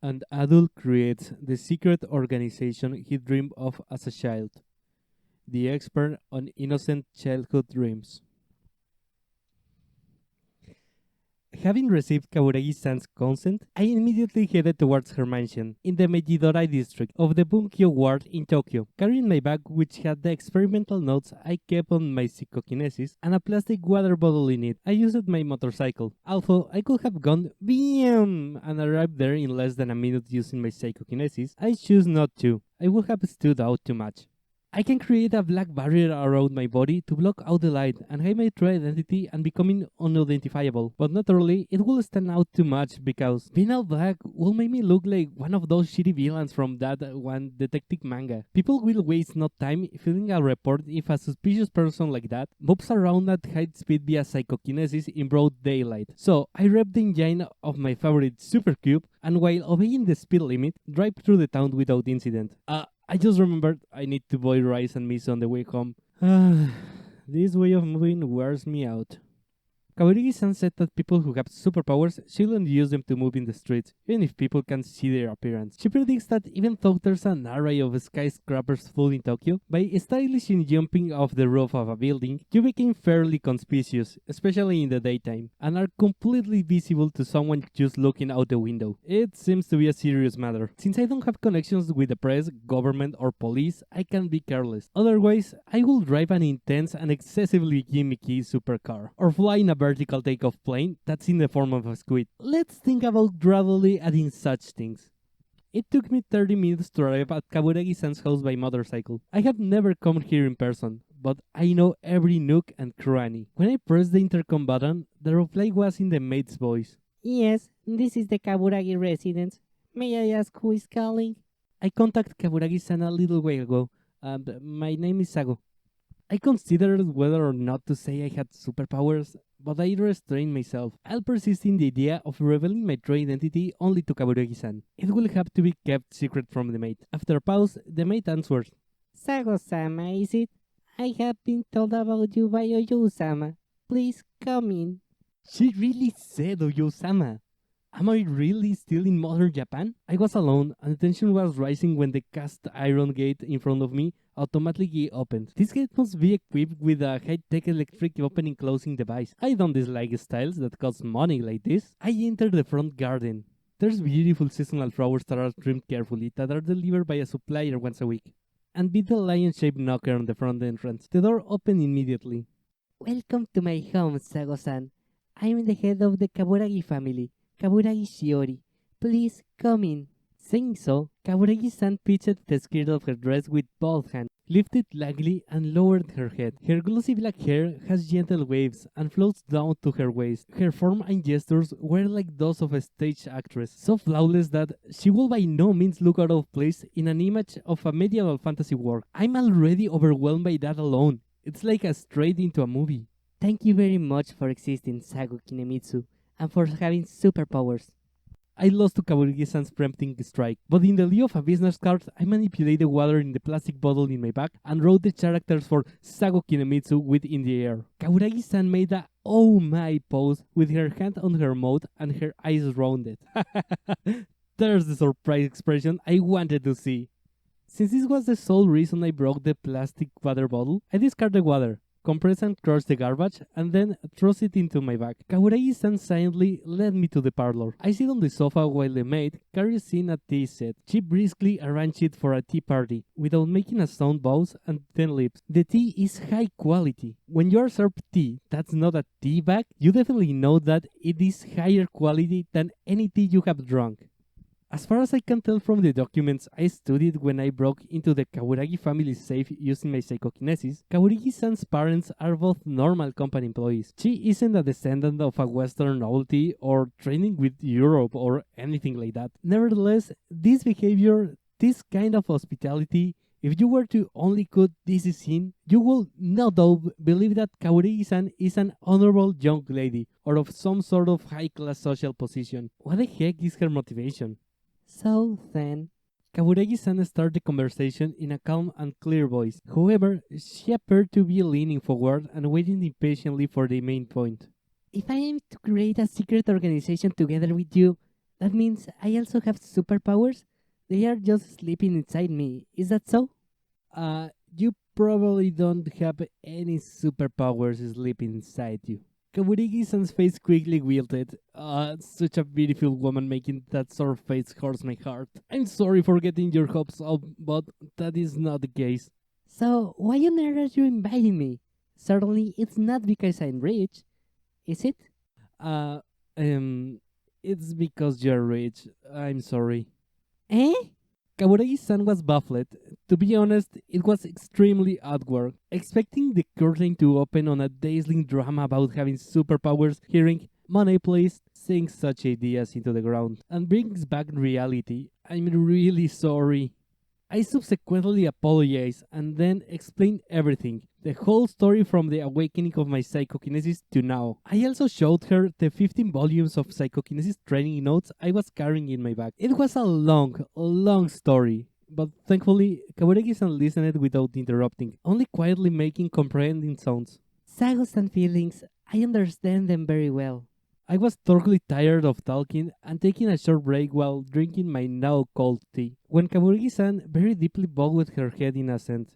An adult creates the secret organization he dreamed of as a child. The expert on innocent childhood dreams. Having received Kaburagi-san's consent, I immediately headed towards her mansion in the Meiji-dora district of the Bunkyo ward in Tokyo, carrying my bag which had the experimental notes I kept on my psychokinesis and a plastic water bottle in it. I used my motorcycle, although I could have gone BAM and arrived there in less than a minute using my psychokinesis. I choose not to. I would have stood out too much. I can create a black barrier around my body to block out the light and hide my true identity and becoming unidentifiable. But naturally, it will stand out too much because being all black will make me look like one of those shitty villains from that one detective manga. People will waste no time filling a report if a suspicious person like that moves around at high speed via psychokinesis in broad daylight. So I rep the engine of my favorite supercube and while obeying the speed limit, drive through the town without incident. I just remembered I need to boil rice and miso on the way home. This way of moving wears me out. Kaburagi-san said that people who have superpowers shouldn't use them to move in the streets, even if people can see their appearance. She predicts that even though there's an array of skyscrapers full in Tokyo, by stylishly jumping off the roof of a building, you become fairly conspicuous, especially in the daytime, and are completely visible to someone just looking out the window. It seems to be a serious matter. Since I don't have connections with the press, government, or police, I can be careless. Otherwise, I will drive an intense and excessively gimmicky supercar, or fly in a vertical takeoff plane that's in the form of a squid. Let's think about gradually adding such things. It took me 30 minutes to arrive at Kaburagi-san's house by motorcycle. I have never come here in person, but I know every nook and cranny. When I pressed the intercom button, the reply was in the maid's voice. Yes, this is the Kaburagi residence. May I ask who is calling? I contacted Kaburagi-san a little while ago. My name is Sago. I considered whether or not to say I had superpowers, but I restrained myself. I'll persist in the idea of revealing my true identity only to Kaburagi-san. It will have to be kept secret from the maid. After a pause, the maid answered. Sago-sama, is it? I have been told about you by Oyo-sama. Please come in. She really said Oyo-sama. Am I really still in modern Japan? I was alone, and the tension was rising when the cast iron gate in front of me automatically opened. This gate must be equipped with a high-tech electric opening closing device. I don't dislike styles that cost money like this. I entered the front garden. There's beautiful seasonal flowers that are trimmed carefully that are delivered by a supplier once a week. And beat the lion-shaped knocker on the front entrance. The door opened immediately. Welcome to my home, Sago-san. I am the head of the Kaburagi family. Kaburagi Shiori, please come in. Saying so, Kaburagi-san pitched the skirt of her dress with both hands, lifted lightly and lowered her head. Her glossy black hair has gentle waves and floats down to her waist. Her form and gestures were like those of a stage actress, so flawless that she will by no means look out of place in an image of a medieval fantasy work. I'm already overwhelmed by that alone. It's like a straight into a movie. Thank you very much for existing, Sago Kinemitsu, and for having superpowers. I lost to Kaburagi-san's preempting strike, but in the lieu of a business card, I manipulated water in the plastic bottle in my bag and wrote the characters for Sago Kinemitsu within the air. Kaburagi-san made a oh my pose with her hand on her mouth and her eyes rounded. There's the surprise expression I wanted to see. Since this was the sole reason I broke the plastic water bottle, I discarded the water, compress and crush the garbage, and then toss it into my bag. Kaburagi-san silently led me to the parlor. I sit on the sofa while the maid carries in a tea set. She briskly arranged it for a tea party, without making a sound bows and thin lips. The tea is high quality. When you are served tea that's not a tea bag, you definitely know that it is higher quality than any tea you have drunk. As far as I can tell from the documents I studied when I broke into the Kaburagi family safe using my psychokinesis, Kaburagi-san's parents are both normal company employees. She isn't a descendant of a Western nobility or training with Europe or anything like that. Nevertheless, this behavior, this kind of hospitality, if you were to only cut this scene, you will no doubt believe that Kaburagi-san is an honorable young lady or of some sort of high-class social position. What the heck is her motivation? So then, Kaburagi-san started the conversation in a calm and clear voice. However, she appeared to be leaning forward and waiting impatiently for the main point. if I am to create a secret organization together with you, That means I also have superpowers? They are just sleeping inside me. Is that so? You probably don't have any superpowers sleeping inside you. Kaburigi-san's face quickly wilted. Such a beautiful woman making that sort of face hurts my heart. I'm sorry for getting your hopes up, but that is not the case. So, why on earth are you inviting me? Certainly, it's not because I'm rich, is it? Uh, um, it's because you're rich. I'm sorry. Eh? Kaburagi-san was baffled. To be honest, it was extremely awkward. Expecting the curtain to open on a dazzling drama about having superpowers, hearing "Money please" sinks such ideas into the ground and brings back reality. I'm really sorry. I subsequently apologized and then explained everything. The whole story from the awakening of my psychokinesis to now. I also showed her the 15 volumes of psychokinesis training notes I was carrying in my bag. It was a long story, but thankfully Kaburagi-san listened without interrupting, only quietly making comprehending sounds. Sagos and feelings, I understand them very well. I was thoroughly tired of talking and taking a short break while drinking my now cold tea, when Kaburagi-san very deeply bowed her head in assent.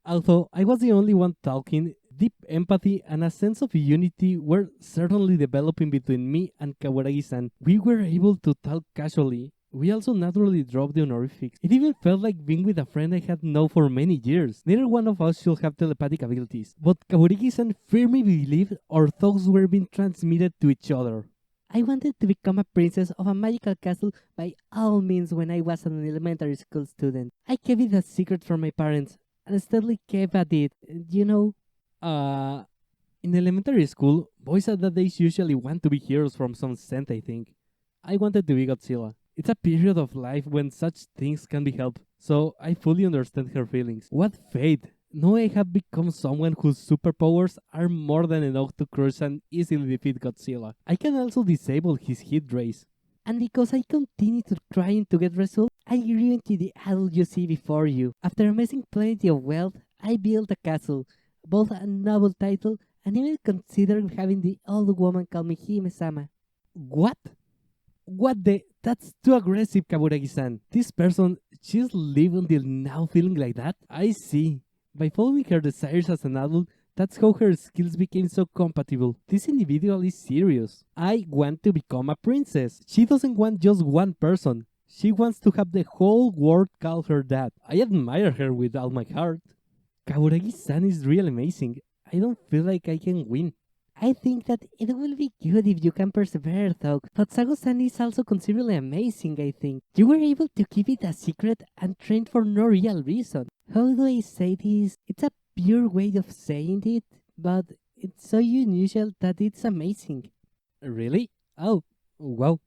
Although I was the only one talking, deep empathy and a sense of unity were certainly developing between me and Kaburagi-san. We were able to talk casually. We also naturally dropped the honorifics. It even felt like being with a friend I had known for many years. Neither one of us should have telepathic abilities, but Kaburigi-san firmly believed our thoughts were being transmitted to each other. I wanted to become a princess of a magical castle by all means when I was an elementary school student. I kept it a secret from my parents, and steadily kept at it, you know. Uh, in elementary school, boys at that age usually want to be heroes from some scent, I think. I wanted to be Godzilla. It's a period of life when such things can be helped, so I fully understand her feelings. What fate! Now I have become someone whose superpowers are more than enough to crush and easily defeat Godzilla. I can also disable his heat rays. And because I continued to trying to get results, I grew into the adult you see before you. After amassing plenty of wealth, I built a castle, both a noble title, and even considered having the old woman call me Hime-sama. What? What the? That's too aggressive, Kaburagi-san. This person, she's lived until now feeling like that? I see. By following her desires as an adult, that's how her skills became so compatible. This individual is serious. I want to become a princess. She doesn't want just one person. She wants to have the whole world call her that. I admire her with all my heart. Kaburagi-san is really amazing. I don't feel like I can win. I think that it will be good if you can persevere though, but Sago-san is also considerably amazing, I think. You were able to keep it a secret and train for no real reason. How do I say this? It's a pure way of saying it, but it's so unusual that it's amazing. Really? Oh, wow.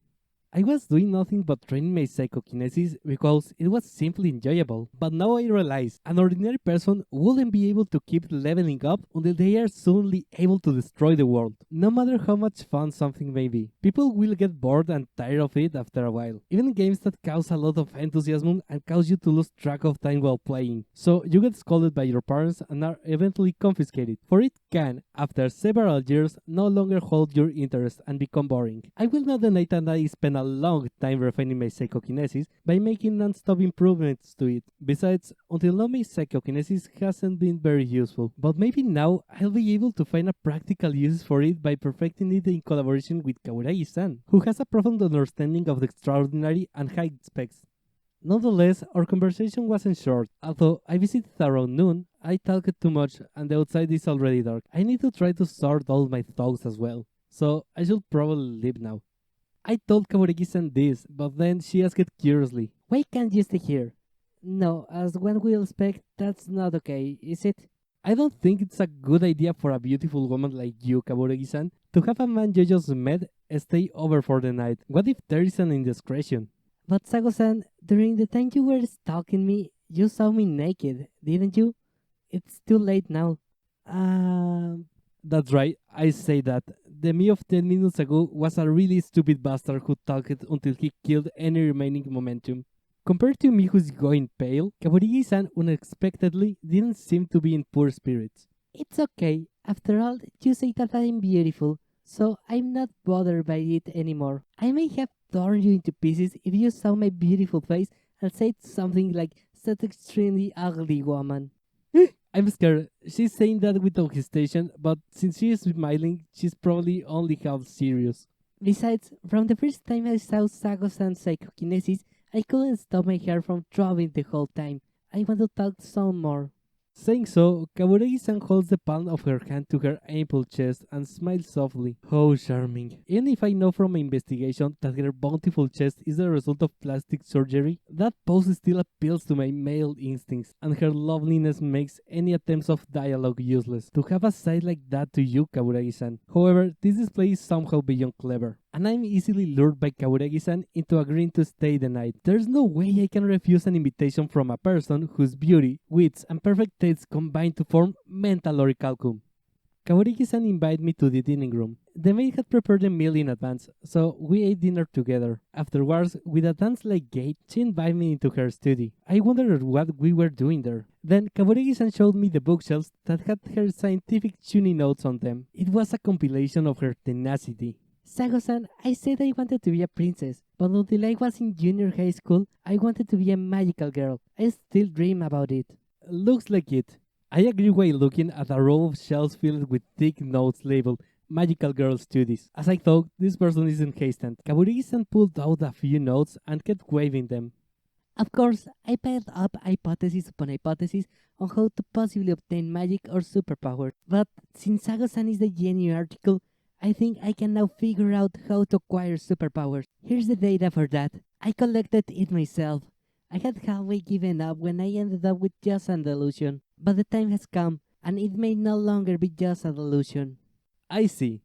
I was doing nothing but training my psychokinesis because it was simply enjoyable. But now I realize an ordinary person wouldn't be able to keep leveling up until they are suddenly able to destroy the world. No matter how much fun something may be, people will get bored and tired of it after a while. Even games that cause a lot of enthusiasm and cause you to lose track of time while playing. So you get scolded by your parents and are eventually confiscated. For it can, after several years, no longer hold your interest and become boring. I will not deny that I spent a long time refining my psychokinesis by making non-stop improvements to it. Besides, until now my psychokinesis hasn't been very useful, but maybe now I'll be able to find a practical use for it by perfecting it in collaboration with Kaburagi-san, who has a profound understanding of the extraordinary and high specs. Nonetheless, our conversation wasn't short. Although I visited around noon, I talked too much and the outside is already dark. I need to try to sort all my thoughts as well, so I should probably leave now. I told Kaburagi-san this, but then she asked curiously, Why can't you stay here? No, as one will expect, that's not okay, is it? I don't think it's a good idea for a beautiful woman like you, Kaburagi-san, to have a man you just met stay over for the night. What if there is an indiscretion? But Sago-san, during the time you were stalking me, you saw me naked, didn't you? It's too late now. That's right, I say that. The me of 10 minutes ago was a really stupid bastard who talked until he killed any remaining momentum. Compared to me who's going pale, Kaburigi-san unexpectedly didn't seem to be in poor spirits. It's okay. After all, you say that I'm beautiful, so I'm not bothered by it anymore. I may have torn you into pieces if you saw my beautiful face and said something like, "That extremely ugly woman." I'm scared. She's saying that without hesitation, but since she is smiling, she's probably only half serious. Besides, from the first time I saw Sago-san's psychokinesis, I couldn't stop my hair from throbbing the whole time. I want to talk some more. Saying so, Kaburagi-san holds the palm of her hand to her ample chest and smiles softly. How charming. Even if I know from my investigation that her bountiful chest is the result of plastic surgery, that pose still appeals to my male instincts, and her loveliness makes any attempts of dialogue useless. To have a side like that to you, Kaburagi-san. However, this display is somehow beyond clever, and I'm easily lured by Kaburagi-san into agreeing to stay the night. There's no way I can refuse an invitation from a person whose beauty, wits, and perfect tastes combine to form mental orichalcum. Kaburagi-san invited me to the dining room. The maid had prepared a meal in advance, so we ate dinner together. Afterwards, with a dance-like gait, she invited me into her study. I wondered what we were doing there. Then Kaburagi-san showed me the bookshelves that had her scientific tuning notes on them. It was a compilation of her tenacity. Sago-san, I said I wanted to be a princess, but until I was in junior high school, I wanted to be a magical girl. I still dream about it. Looks like it. I agree while looking at a row of shelves filled with thick notes labeled Magical Girl Studies. As I thought, this person isn't hesitant. Kaburagi-san pulled out a few notes and kept waving them. Of course, I piled up hypothesis upon hypothesis on how to possibly obtain magic or superpower. But since Sago-san is the genuine article, I think I can now figure out how to acquire superpowers. Here's the data for that. I collected it myself. I had halfway given up when I ended up with just an delusion. But the time has come, and it may no longer be just a delusion. I see.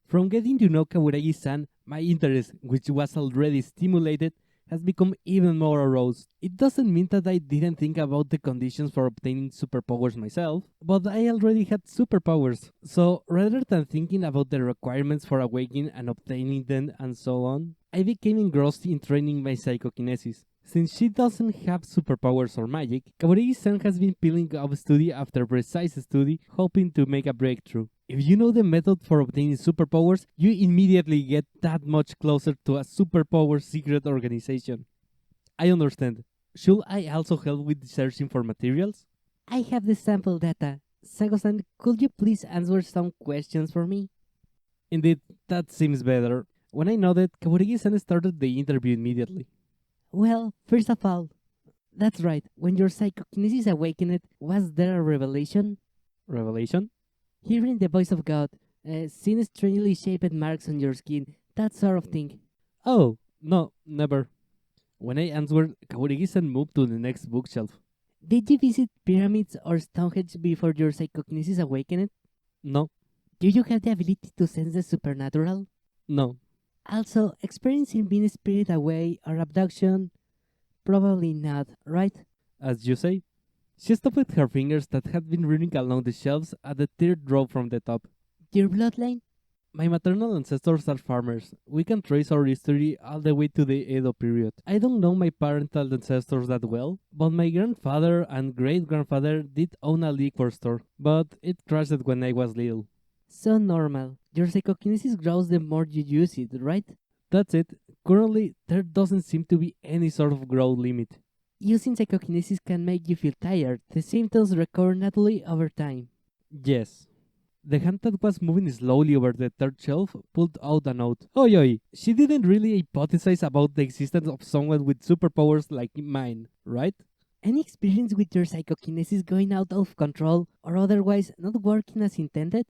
From getting to know Kaburagi-san, my interest, which was already stimulated, has become even more aroused. It doesn't mean that I didn't think about the conditions for obtaining superpowers myself, but I already had superpowers. So rather than thinking about the requirements for awakening and obtaining them and so on, I became engrossed in training my psychokinesis. Since she doesn't have superpowers or magic, Kaburagi-san has been peeling off study after precise study, hoping to make a breakthrough. If you know the method for obtaining superpowers, you immediately get that much closer to a superpower secret organization. I understand. Should I also help with searching for materials? I have the sample data. Sago-san, could you please answer some questions for me? Indeed, that seems better. When I nodded, Kaburagi-san started the interview immediately. Well, first of all, that's right. When your psychokinesis awakened, was there a revelation? Revelation? Hearing the voice of God, seeing strangely shaped marks on your skin, that sort of thing. Oh, no, never. When I answered, Kaburagi-san moved to the next bookshelf. Did you visit pyramids or Stonehenge before your psychokinesis awakened? No, Do you have the ability to sense the supernatural? no. Also, experiencing being spirited away or abduction? Probably not, right? As you say. She stopped her fingers that had been running along the shelves at the third row from the top. Your bloodline? My maternal ancestors are farmers. We can trace our history all the way to the Edo period. I don't know my parental ancestors that well, but my grandfather and great-grandfather did own a liquor store, but it crashed when I was little. So normal. Your psychokinesis grows the more you use it, right? That's it. Currently, there doesn't seem to be any sort of growth limit. Using psychokinesis can make you feel tired. The symptoms recur naturally over time. Yes. The hand that was moving slowly over the third shelf pulled out a note. Oi oi, she didn't really hypothesize about the existence of someone with superpowers like mine, right? Any experience with your psychokinesis going out of control or otherwise not working as intended?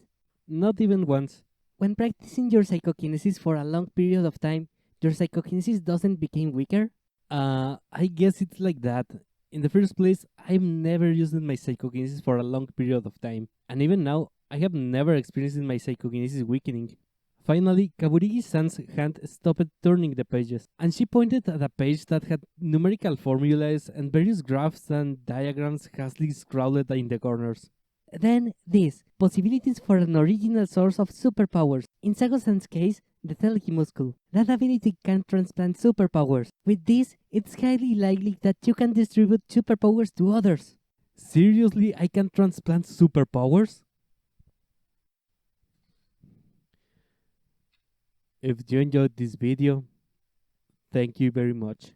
Not even once. When practicing your psychokinesis for a long period of time, your psychokinesis doesn't become weaker? I guess it's like that. In the first place, I've never used my psychokinesis for a long period of time, and even now, I have never experienced my psychokinesis weakening. Finally, Kaburagi-san's hand stopped turning the pages, and she pointed at a page that had numerical formulas and various graphs and diagrams hastily scrawled in the corners. Then this, possibilities for an original source of superpowers. In Sago-san's case, the Telgi muscle. That ability can transplant superpowers. With this, it's highly likely that you can distribute superpowers to others. Seriously, I can transplant superpowers? If you enjoyed this video, Thank you very much.